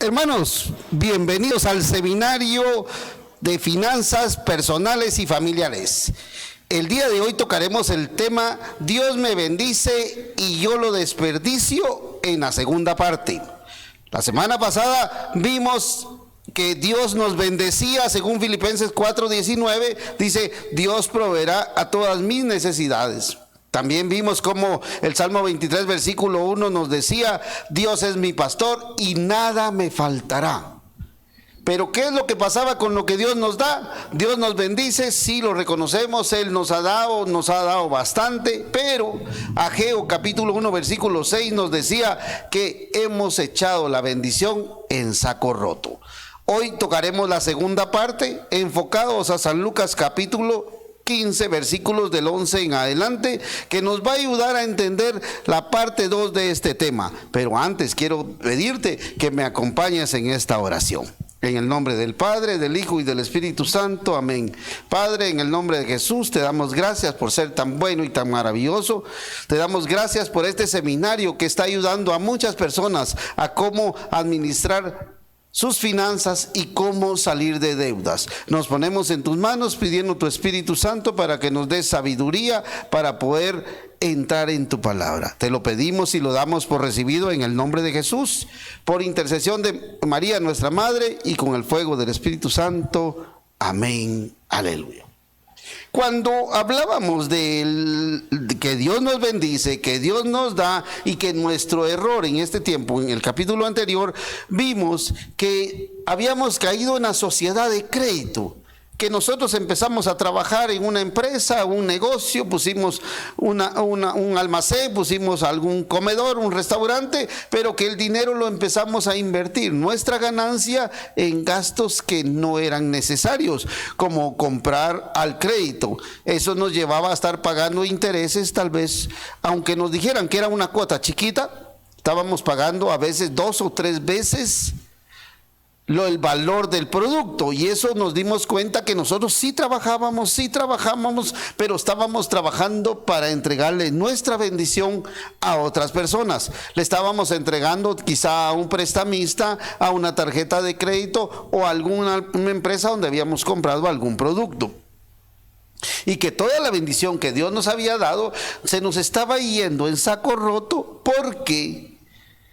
Hermanos, bienvenidos al seminario de finanzas personales y familiares. El día de hoy tocaremos el tema Dios me bendice y yo lo desperdicio en la segunda parte. La semana pasada vimos que Dios nos bendecía, según Filipenses 4:19, dice: Dios proveerá a todas mis necesidades. También vimos cómo el Salmo 23, versículo 1 nos decía: Dios es mi pastor y nada me faltará. Pero ¿qué es lo que pasaba con lo que Dios nos da? Dios nos bendice, sí lo reconocemos, Él nos ha dado bastante, pero Ageo capítulo 1 versículo 6 nos decía que hemos echado la bendición en saco roto. Hoy tocaremos la segunda parte, enfocados a San Lucas capítulo 15 versículos del 11 en adelante, que nos va a ayudar a entender la parte 2 de este tema. Pero antes quiero pedirte que me acompañes en esta oración. En el nombre del Padre, del Hijo y del Espíritu Santo, amén. Padre, en el nombre de Jesús, te damos gracias por ser tan bueno y tan maravilloso. Te damos gracias por este seminario que está ayudando a muchas personas a cómo administrar sus finanzas y cómo salir de deudas. Nos ponemos en tus manos pidiendo tu Espíritu Santo para que nos des sabiduría para poder entrar en tu palabra. Te lo pedimos y lo damos por recibido en el nombre de Jesús, por intercesión de María nuestra Madre y con el fuego del Espíritu Santo. Amén. Aleluya. Cuando hablábamos de que Dios nos bendice, que Dios nos da y que nuestro error en este tiempo, en el capítulo anterior, vimos que habíamos caído en la sociedad de crédito, que nosotros empezamos a trabajar en una empresa, un negocio, pusimos un almacén, pusimos algún comedor, un restaurante, pero que el dinero lo empezamos a invertir, nuestra ganancia, en gastos que no eran necesarios, como comprar al crédito. Eso nos llevaba a estar pagando intereses, tal vez, aunque nos dijeran que era una cuota chiquita, estábamos pagando a veces 2 o 3 veces el valor del producto, y eso nos dimos cuenta que nosotros sí trabajábamos, pero estábamos trabajando para entregarle nuestra bendición a otras personas. Le estábamos entregando quizá a un prestamista, a una tarjeta de crédito o a una empresa donde habíamos comprado algún producto. Y que toda la bendición que Dios nos había dado se nos estaba yendo en saco roto porque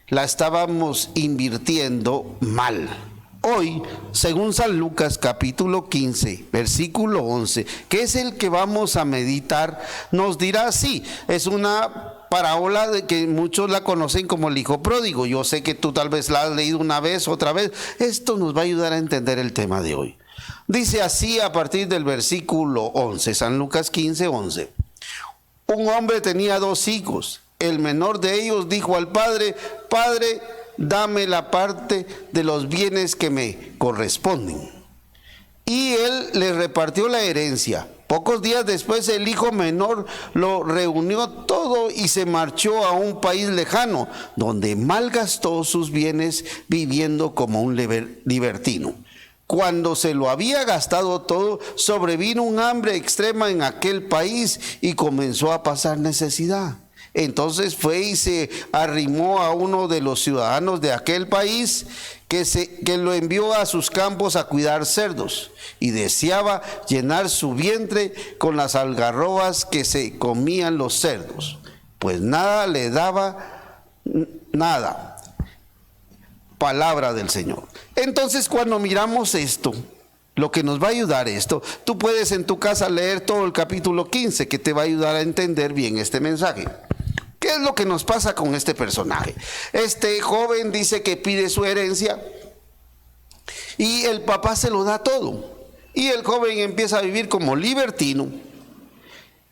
la estábamos invirtiendo mal. Hoy, según San Lucas capítulo 15, versículo 11, que es el que vamos a meditar, nos dirá así. Es una parábola de que muchos la conocen como el hijo pródigo. Yo sé que tú tal vez la has leído una vez, otra vez. Esto nos va a ayudar a entender el tema de hoy. Dice así a partir del versículo 11, San Lucas 15, 11. Un hombre tenía 2 hijos. El menor de ellos dijo al padre: Padre, dame la parte de los bienes que me corresponden. Y él le repartió la herencia. Pocos días después el hijo menor lo reunió todo y se marchó a un país lejano, donde malgastó sus bienes viviendo como un libertino. Cuando se lo había gastado todo, sobrevino un hambre extrema en aquel país y comenzó a pasar necesidad. Entonces fue y se arrimó a uno de los ciudadanos de aquel país que lo envió a sus campos a cuidar cerdos, y deseaba llenar su vientre con las algarrobas que se comían los cerdos, pues nada le daba nada. Palabra del Señor. Entonces, cuando miramos esto, lo que nos va a ayudar esto, tú puedes en tu casa leer todo el capítulo 15, que te va a ayudar a entender bien este mensaje. ¿Qué es lo que nos pasa con este personaje? Este joven dice que pide su herencia y el papá se lo da todo. Y el joven empieza a vivir como libertino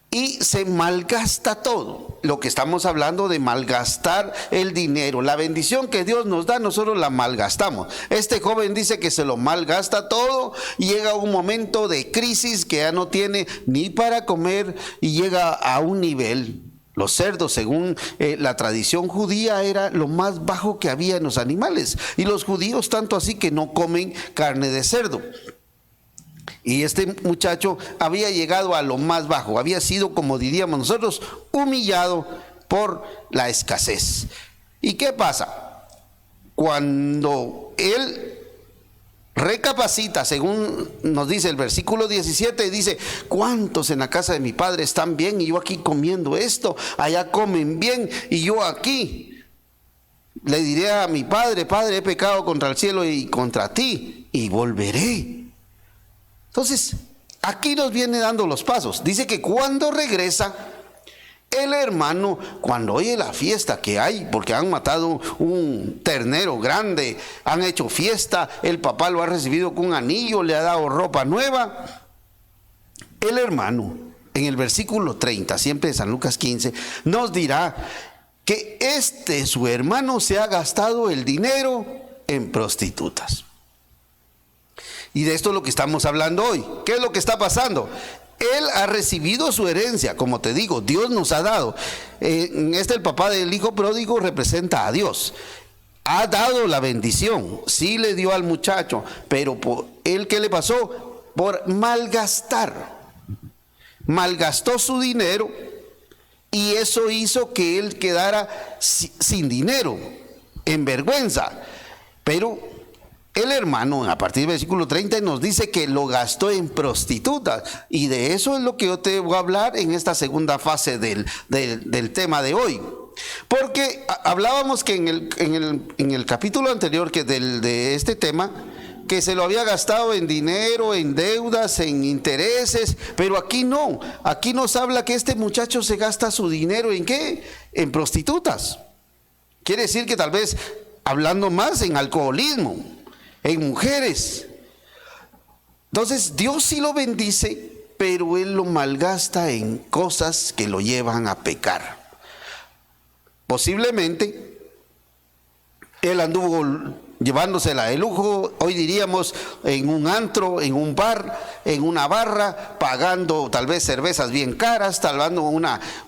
y se malgasta todo. Lo que estamos hablando de malgastar el dinero, la bendición que Dios nos da, nosotros la malgastamos. Este joven dice que se lo malgasta todo y llega a un momento de crisis que ya no tiene ni para comer y llega a un nivel. Los cerdos, según la tradición judía, era lo más bajo que había en los animales. Y los judíos tanto así que no comen carne de cerdo. Y este muchacho había llegado a lo más bajo, había sido, como diríamos nosotros, humillado por la escasez. ¿Y qué pasa? cuando él recapacita, según nos dice el versículo 17, dice: ¿cuántos en la casa de mi padre están bien y yo aquí comiendo esto? Allá comen bien y yo aquí. Le diré a mi padre: Padre, he pecado contra el cielo y contra ti, y volveré. Entonces, aquí nos viene dando los pasos. Dice que cuando regresa, el hermano, cuando oye la fiesta que hay, porque han matado un ternero grande, han hecho fiesta, el papá lo ha recibido con un anillo, le ha dado ropa nueva. El hermano, en el versículo 30, siempre de San Lucas 15, nos dirá que su hermano se ha gastado el dinero en prostitutas. Y de esto es lo que estamos hablando hoy. ¿Qué es lo que está pasando? Él ha recibido su herencia, como te digo, Dios nos ha dado. El papá del hijo pródigo representa a Dios. Ha dado la bendición, sí le dio al muchacho, pero por él, ¿qué le pasó? Por malgastar. Malgastó su dinero y eso hizo que él quedara sin dinero, en vergüenza. Pero el hermano, a partir del versículo 30, nos dice que lo gastó en prostitutas. Y de eso es lo que yo te voy a hablar en esta segunda fase del tema de hoy. Porque hablábamos que en el capítulo anterior de este tema, que se lo había gastado en dinero, en deudas, en intereses, pero aquí no. Aquí nos habla que este muchacho se gasta su dinero ¿en qué? En prostitutas. Quiere decir que tal vez, hablando más, en alcoholismo, en mujeres. Entonces Dios sí lo bendice, pero él lo malgasta en cosas que lo llevan a pecar. Posiblemente él anduvo llevándosela de lujo, hoy diríamos en un antro, en un bar, en una barra, pagando tal vez cervezas bien caras, tal vez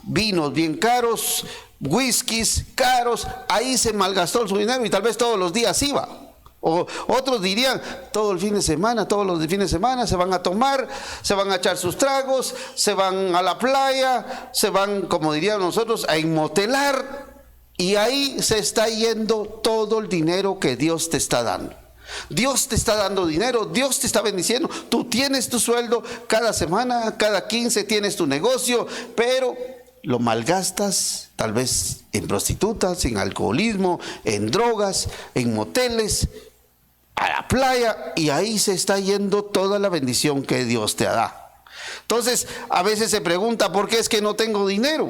vinos bien caros, whiskies caros. Ahí se malgastó su dinero y tal vez todos los días iba. O otros dirían, todos los fines de semana se van a tomar, se van a echar sus tragos, se van a la playa, se van, como diríamos nosotros, a inmotelar. Y ahí se está yendo todo el dinero que Dios te está dando. Dios te está dando dinero, Dios te está bendiciendo. Tú tienes tu sueldo cada semana, cada 15 tienes tu negocio, pero lo malgastas tal vez en prostitutas, en alcoholismo, en drogas, en moteles, a la playa, y ahí se está yendo toda la bendición que Dios te da. Entonces, a veces se pregunta, ¿por qué es que no tengo dinero?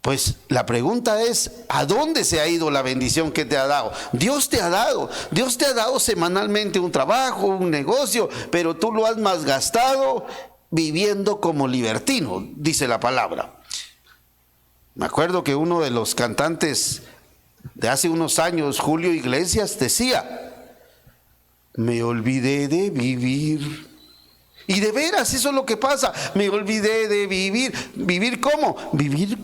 Pues la pregunta es, ¿a dónde se ha ido la bendición que te ha dado? Dios te ha dado semanalmente un trabajo, un negocio, pero tú lo has malgastado viviendo como libertino, dice la palabra. Me acuerdo que uno de los cantantes de hace unos años, Julio Iglesias, decía: me olvidé de vivir. Y de veras, eso es lo que pasa. Me olvidé de vivir. ¿Vivir cómo? Vivir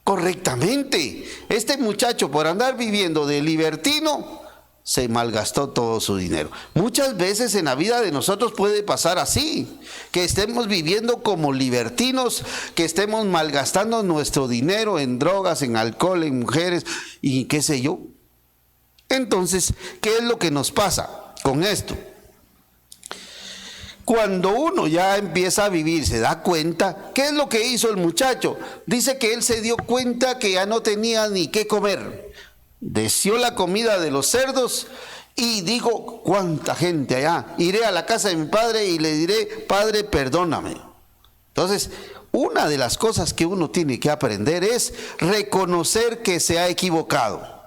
correctamente. Este muchacho, por andar viviendo de libertino, se malgastó todo su dinero. Muchas veces en la vida de nosotros puede pasar así, que estemos viviendo como libertinos, que estemos malgastando nuestro dinero en drogas, en alcohol, en mujeres y qué sé yo. Entonces, ¿qué es lo que nos pasa con esto? Cuando uno ya empieza a vivir, se da cuenta. ¿Qué es lo que hizo el muchacho? Dice que él se dio cuenta que ya no tenía ni qué comer. Deseó la comida de los cerdos y dijo: ¿cuánta gente allá? Iré a la casa de mi padre y le diré: Padre, perdóname. Entonces, una de las cosas que uno tiene que aprender es reconocer que se ha equivocado.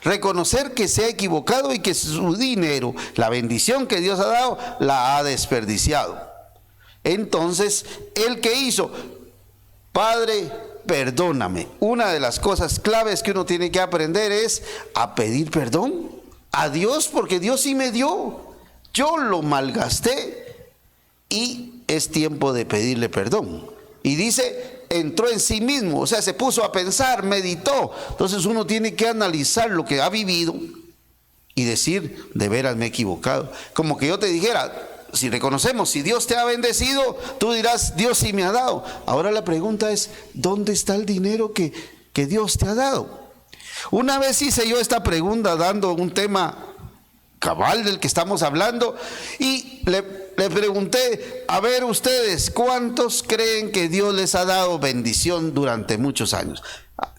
Reconocer que se ha equivocado y que su dinero, la bendición que Dios ha dado, la ha desperdiciado. Entonces, ¿él qué hizo? Padre, perdóname. Una de las cosas claves que uno tiene que aprender es a pedir perdón a Dios, porque Dios sí me dio. Yo lo malgasté y es tiempo de pedirle perdón. Y dice, entró en sí mismo, o sea, se puso a pensar, meditó. Entonces uno tiene que analizar lo que ha vivido y decir: de veras me he equivocado. Como que yo te dijera, si reconocemos, si Dios te ha bendecido, tú dirás: Dios sí me ha dado. Ahora la pregunta es, ¿dónde está el dinero que Dios te ha dado? Una vez hice yo esta pregunta dando un tema cabal del que estamos hablando y le pregunté, a ver ustedes, ¿cuántos creen que Dios les ha dado bendición durante muchos años?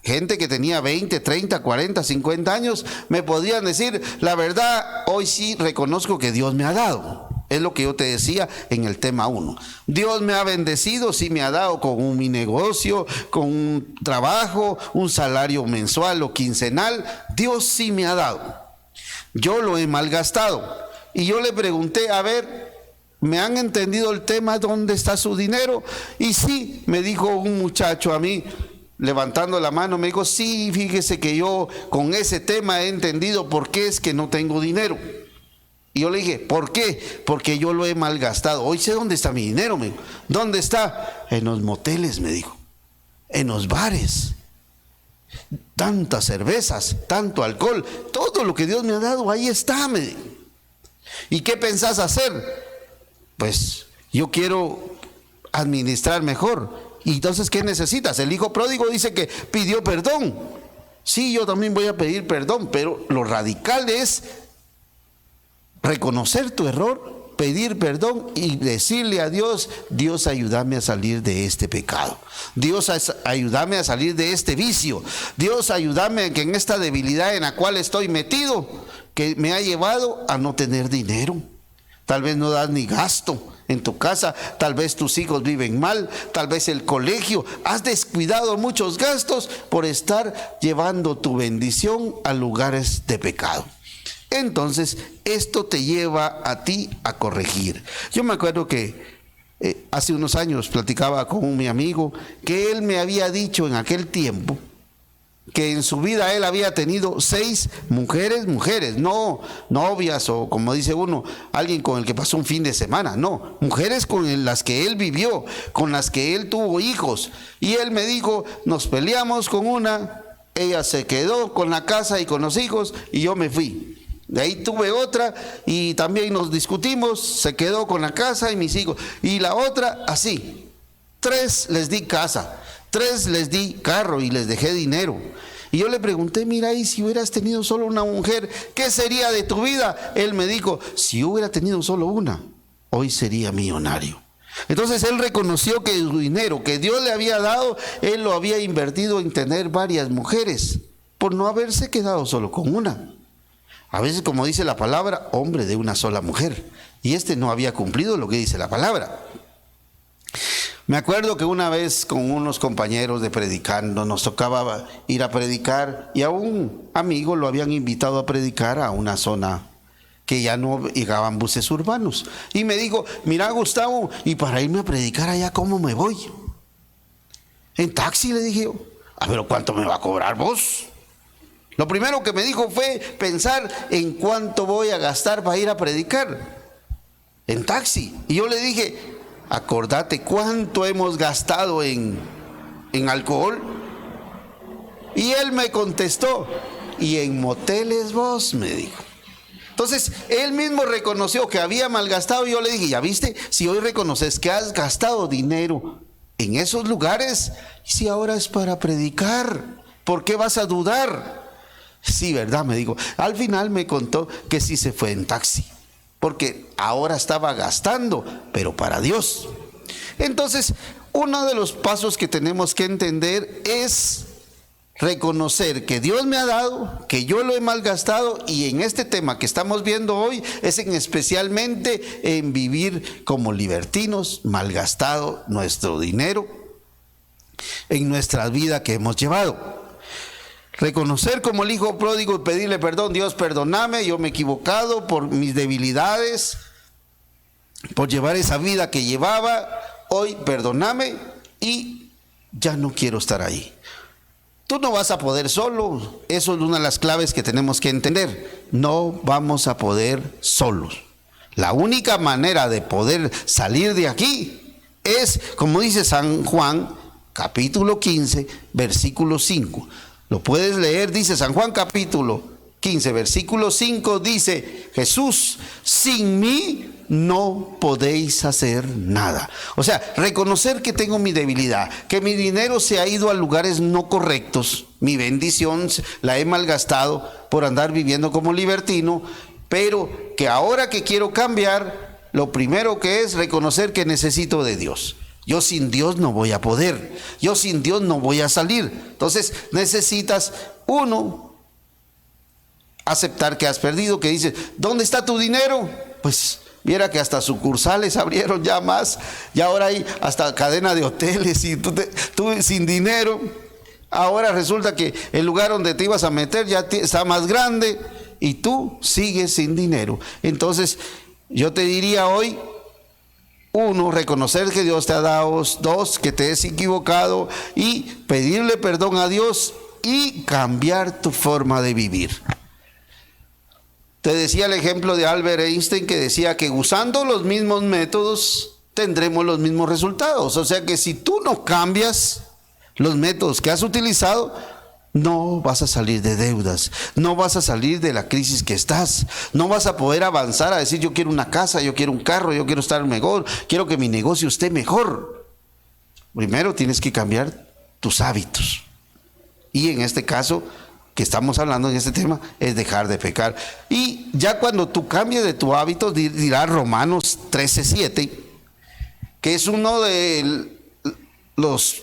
Gente que tenía 20, 30, 40, 50 años me podían decir, la verdad, hoy sí reconozco que Dios me ha dado. Es lo que yo te decía en el tema 1. Dios me ha bendecido, sí me ha dado con mi negocio, con un trabajo, un salario mensual o quincenal. Dios sí me ha dado. Yo lo he malgastado. Y yo le pregunté, a ver, ¿me han entendido el tema? ¿Dónde está su dinero? Y sí, me dijo un muchacho a mí, levantando la mano, me dijo, sí, fíjese que yo con ese tema he entendido por qué es que no tengo dinero. Y yo le dije, ¿por qué? Porque yo lo he malgastado. Hoy sé dónde está mi dinero, me dijo. ¿Dónde está? En los moteles, me dijo. En los bares. Tantas cervezas, tanto alcohol, todo lo que Dios me ha dado, ahí está, me dijo. ¿Y qué pensás hacer? Pues yo quiero administrar mejor. Y entonces, ¿qué necesitas? El hijo pródigo dice que pidió perdón. Sí, yo también voy a pedir perdón, pero lo radical es reconocer tu error, pedir perdón y decirle a Dios, Dios, ayúdame a salir de este pecado. Dios, ayúdame a salir de este vicio. Dios, ayúdame a que en esta debilidad en la cual estoy metido, que me ha llevado a no tener dinero. Tal vez no das ni gasto en tu casa, tal vez tus hijos viven mal, tal vez el colegio. Has descuidado muchos gastos por estar llevando tu bendición a lugares de pecado. Entonces, esto te lleva a ti a corregir. Yo me acuerdo que hace unos años platicaba con mi amigo que él me había dicho en aquel tiempo que en su vida él había tenido 6 mujeres, no novias o como dice uno, alguien con el que pasó un fin de semana, no, mujeres con las que él vivió, con las que él tuvo hijos. Y él me dijo, nos peleamos con una, ella se quedó con la casa y con los hijos y yo me fui. De ahí tuve otra y también nos discutimos, se quedó con la casa y mis hijos. Y la otra así, 3 les di casa, 3 les di carro y les dejé dinero. Y yo le pregunté, mira, y si hubieras tenido solo una mujer, ¿qué sería de tu vida? Él me dijo, si hubiera tenido solo una, hoy sería millonario. Entonces él reconoció que su dinero que Dios le había dado, él lo había invertido en tener varias mujeres, por no haberse quedado solo con una. A veces, como dice la palabra, hombre de una sola mujer. Y no había cumplido lo que dice la palabra. Me acuerdo que una vez con unos compañeros de predicando, nos tocaba ir a predicar y a un amigo lo habían invitado a predicar a una zona que ya no llegaban buses urbanos. Y me dijo, mira Gustavo, y para irme a predicar allá, ¿cómo me voy? En taxi, le dije yo. Pero ¿cuánto me va a cobrar vos? Lo primero que me dijo fue pensar en cuánto voy a gastar para ir a predicar en taxi. Y yo le dije, acordate cuánto hemos gastado en alcohol. Y él me contestó, y en moteles vos, me dijo. Entonces, él mismo reconoció que había malgastado y yo le dije, ¿ya viste? Si hoy reconoces que has gastado dinero en esos lugares, y si ahora es para predicar, ¿por qué vas a dudar? Sí, ¿verdad? Me dijo. Al final me contó que sí se fue en taxi, porque ahora estaba gastando, pero para Dios. Entonces, uno de los pasos que tenemos que entender es reconocer que Dios me ha dado, que yo lo he malgastado, y en este tema que estamos viendo hoy es especialmente en vivir como libertinos, malgastado nuestro dinero en nuestra vida que hemos llevado. Reconocer como el hijo pródigo y pedirle perdón, Dios, perdóname, yo me he equivocado por mis debilidades, por llevar esa vida que llevaba, hoy perdóname y ya no quiero estar ahí. Tú no vas a poder solo, eso es una de las claves que tenemos que entender, no vamos a poder solos. La única manera de poder salir de aquí es, como dice San Juan, capítulo 15, versículo 5. Lo puedes leer, dice San Juan capítulo 15, versículo 5 dice, Jesús, sin mí no podéis hacer nada. O sea, reconocer que tengo mi debilidad, que mi dinero se ha ido a lugares no correctos, mi bendición la he malgastado por andar viviendo como libertino, pero que ahora que quiero cambiar, lo primero que es reconocer que necesito de Dios. Yo sin Dios no voy a poder, yo sin Dios no voy a salir. Entonces necesitas, uno, aceptar que has perdido, que dices, ¿dónde está tu dinero? Pues viera que hasta sucursales abrieron ya más, y ahora hay hasta cadena de hoteles, y tú sin dinero. Ahora resulta que el lugar donde te ibas a meter ya está más grande y tú sigues sin dinero. Entonces yo te diría hoy, uno, reconocer que Dios te ha dado; dos, que te has equivocado, y pedirle perdón a Dios y cambiar tu forma de vivir. Te decía el ejemplo de Albert Einstein, que decía que usando los mismos métodos tendremos los mismos resultados. O sea que si tú no cambias los métodos que has utilizado, no vas a salir de deudas, no vas a salir de la crisis que estás, no vas a poder avanzar a decir, yo quiero una casa, yo quiero un carro, yo quiero estar mejor, quiero que mi negocio esté mejor. Primero tienes que cambiar tus hábitos, y en este caso que estamos hablando en este tema es dejar de pecar. Y ya cuando tú cambies de tu hábito, dirá Romanos 13:7, que es uno de los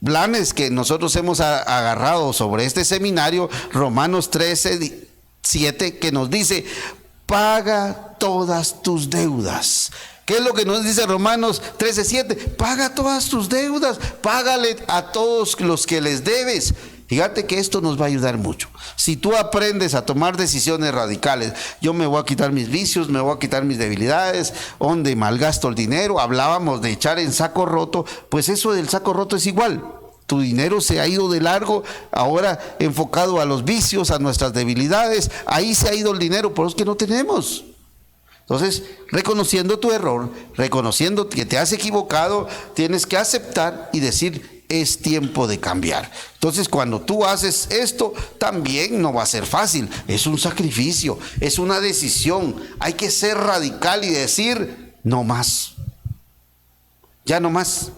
planes que nosotros hemos agarrado sobre este seminario. Romanos 13:7, que nos dice, paga todas tus deudas. ¿Qué es lo que nos dice Romanos 13:7? Paga todas tus deudas, págale a todos los que les debes. Fíjate que esto nos va a ayudar mucho. Si tú aprendes a tomar decisiones radicales, yo me voy a quitar mis vicios, me voy a quitar mis debilidades, donde malgasto el dinero. Hablábamos de echar en saco roto, pues eso del saco roto es igual. Tu dinero se ha ido de largo, ahora enfocado a los vicios, a nuestras debilidades. Ahí se ha ido el dinero, por eso es que no tenemos. Entonces, reconociendo tu error, reconociendo que te has equivocado, tienes que aceptar y decir, es tiempo de cambiar. Entonces, cuando tú haces esto, también no va a ser fácil. Es un sacrificio, es una decisión. Hay que ser radical y decir, no más. Ya no más.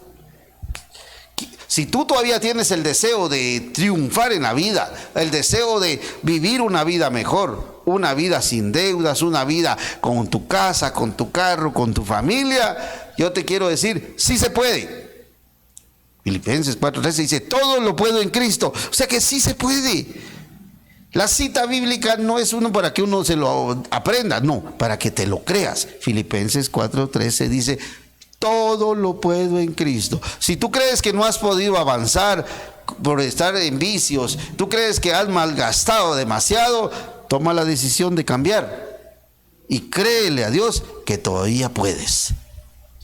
Si tú todavía tienes el deseo de triunfar en la vida, el deseo de vivir una vida mejor, una vida sin deudas, una vida con tu casa, con tu carro, con tu familia, yo te quiero decir, sí se puede. Filipenses 4:13 dice, todo lo puedo en Cristo. O sea que sí se puede. La cita bíblica no es uno para que uno se lo aprenda, no, para que te lo creas. Filipenses 4:13 dice, todo lo puedo en Cristo. Si tú crees que no has podido avanzar por estar en vicios, tú crees que has malgastado demasiado, toma la decisión de cambiar y créele a Dios que todavía puedes.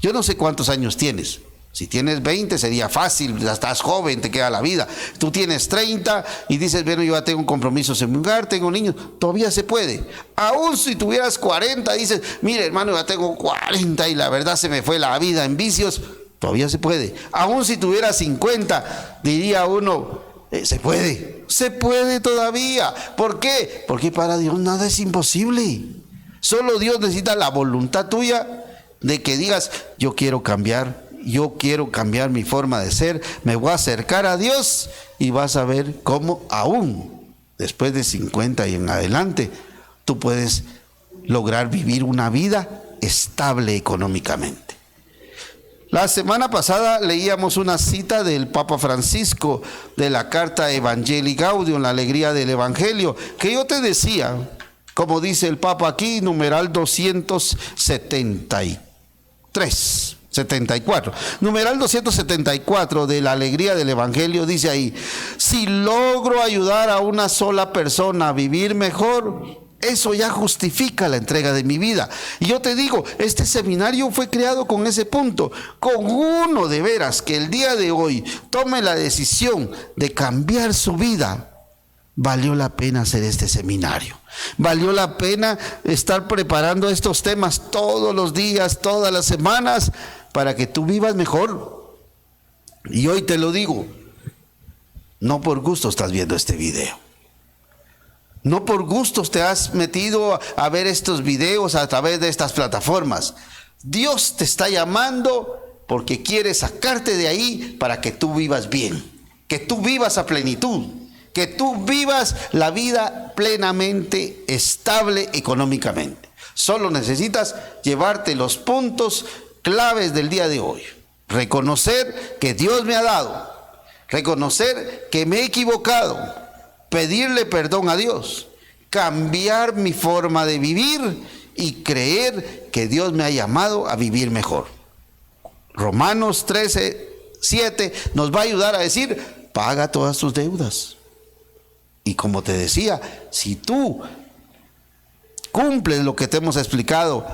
Yo no sé cuántos años tienes. Si tienes 20 sería fácil, ya estás joven, te queda la vida. Tú tienes 30 y dices, bueno, yo ya tengo un compromiso en mi hogar, tengo niños, todavía se puede. Aún si tuvieras 40, dices, mire hermano, ya tengo 40 y la verdad se me fue la vida en vicios, todavía se puede. Aún si tuvieras 50, diría uno, se puede todavía. ¿Por qué? Porque para Dios nada es imposible. Solo Dios necesita la voluntad tuya de que digas, yo quiero cambiar mi forma de ser, me voy a acercar a Dios, y vas a ver cómo aún después de 50 y en adelante, tú puedes lograr vivir una vida estable económicamente. La semana pasada leíamos una cita del Papa Francisco de la carta Evangelii Gaudium, la alegría del Evangelio, que yo te decía, como dice el Papa aquí, numeral 274, numeral 274 de la alegría del Evangelio, dice ahí, si logro ayudar a una sola persona a vivir mejor, eso ya justifica la entrega de mi vida. Y yo te digo, este seminario fue creado con ese punto, con uno de veras que el día de hoy tome la decisión de cambiar su vida. Valió la pena hacer este seminario. Valió la pena estar preparando estos temas todos los días, todas las semanas, para que tú vivas mejor. Y hoy te lo digo, no por gusto estás viendo este video. No por gustos te has metido a ver estos videos a través de estas plataformas. Dios te está llamando porque quiere sacarte de ahí para que tú vivas bien, que tú vivas a plenitud, que tú vivas la vida plenamente estable económicamente. Solo necesitas llevarte los puntos claves del día de hoy. Reconocer que Dios me ha dado, reconocer que me he equivocado, pedirle perdón a Dios, cambiar mi forma de vivir y creer que Dios me ha llamado a vivir mejor. Romanos 13:7 nos va a ayudar a decir: paga todas tus deudas. Y como te decía, si tú cumples lo que te hemos explicado,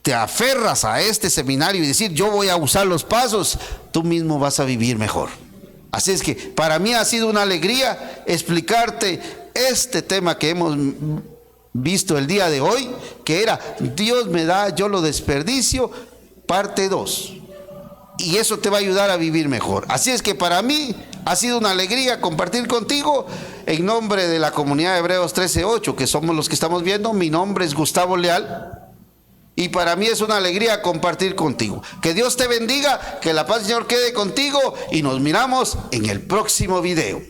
te aferras a este seminario y decir yo voy a usar los pasos, tú mismo vas a vivir mejor. Así es que para mí ha sido una alegría explicarte este tema que hemos visto el día de hoy, que era Dios me da, yo lo desperdicio, parte 2. Y eso te va a ayudar a vivir mejor. Así es que para mí ha sido una alegría compartir contigo. En nombre de la comunidad de Hebreos 13:8, que somos los que estamos viendo, mi nombre es Gustavo Leal. Y para mí es una alegría compartir contigo. Que Dios te bendiga, que la paz del Señor quede contigo y nos miramos en el próximo video.